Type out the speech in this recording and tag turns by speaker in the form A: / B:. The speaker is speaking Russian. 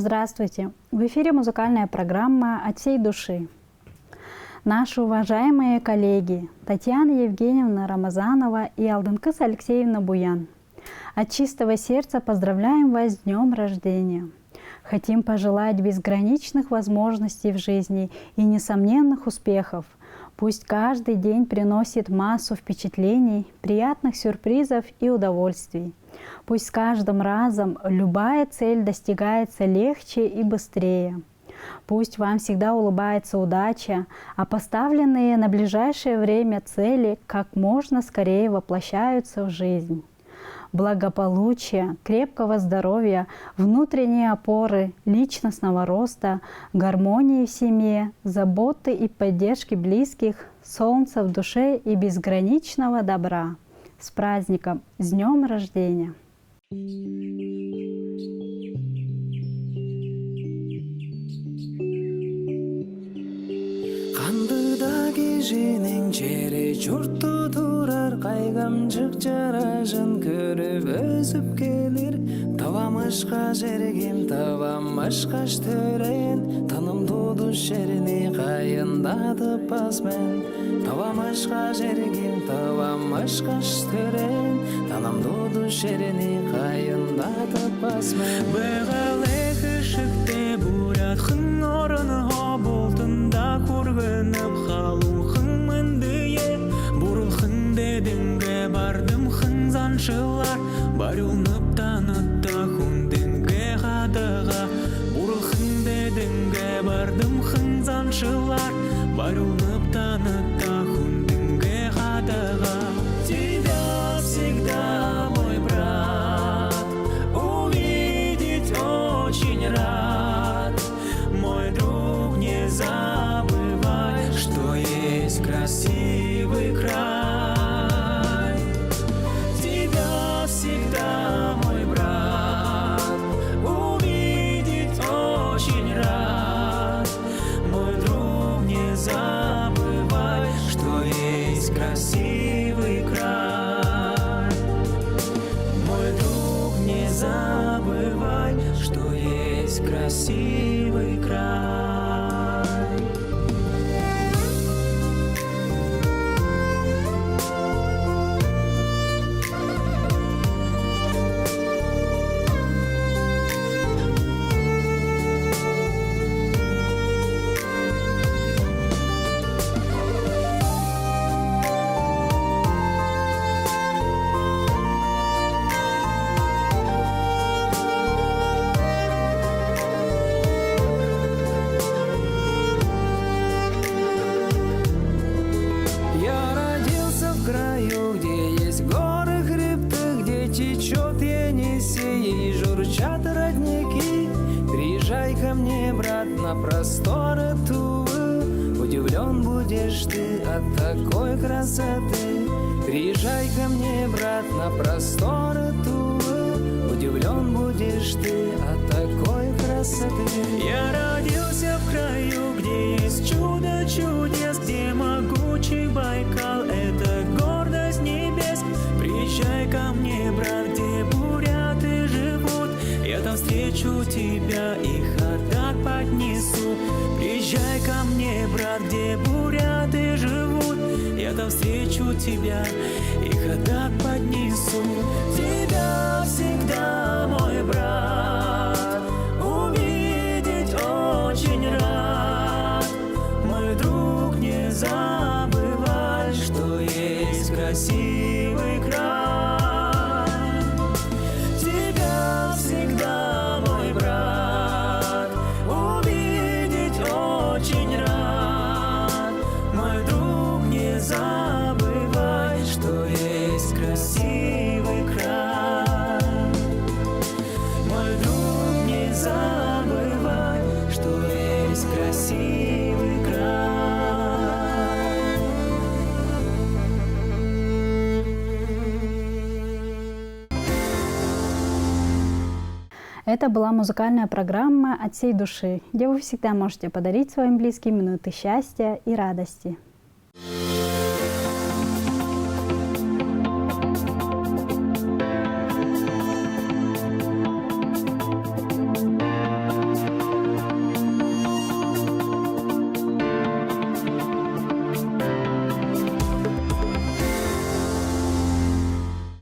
A: Здравствуйте! В эфире музыкальная программа «От всей души». Наши уважаемые коллеги Татьяна Евгеньевна Рамазанова и Алдынкыз Алексеевна Буян. От чистого сердца поздравляем вас с днем рождения. Хотим пожелать безграничных возможностей в жизни и несомненных успехов. Пусть каждый день приносит массу впечатлений, приятных сюрпризов и удовольствий. Пусть с каждым разом любая цель достигается легче и быстрее. Пусть вам всегда улыбается удача, а поставленные на ближайшее время цели как можно скорее воплощаются в жизнь. Благополучия, крепкого здоровья, внутренней опоры, личностного роста, гармонии в семье, заботы и поддержки близких, солнца в душе и безграничного добра. С праздником! С днем рождения!
B: Кеженең жері жұртты тұрар, қайғамжық жаражын көріп өзіп келер. Табамашқа жергем, табамашқаш төрен, таным туды жеріне қайындады басмен. Табамашқа жергем, табамашқаш төрен, таным туды жеріне қайындады басмен. Бұғалы күшікте бұрат қың орыны болтында көргініп қалу бардым хынзаншылар, барылнып танытта хүндінге қадыға. Бұрылхын дедінге бардым хынзаншылар, барылнып танытта хүндінге қадыға. Тебя всегда, мой брат, увидеть очень рад. Мой друг, не забывай, что есть красивый край. Красивый край. Мой друг, не забывай, что есть красивый край. Приезжай ко мне, брат, на просторы Тувы. Удивлен будешь ты от такой красоты. Приезжай ко мне, брат, на просторы Тувы. Удивлен будешь ты от такой красоты. Я родился в краю, где есть чудо чудес, где могучий Байкал — это гордость небес. Приезжай ко мне, брат, где буряты живут. Я там встречу тебя, их отдак поднесу. Приезжай ко мне, брат, где буряты живут. Я там встречу тебя, их отдак поднесу. Тебя всегда, мой брат, увидеть очень рад. Мой друг, не забывай, что есть красивый край. Забывай, что есть красивый край. Мой друг, не забывай, что есть красивый край.
A: Это была музыкальная программа «От всей души», где вы всегда можете подарить своим близким минуты счастья и радости.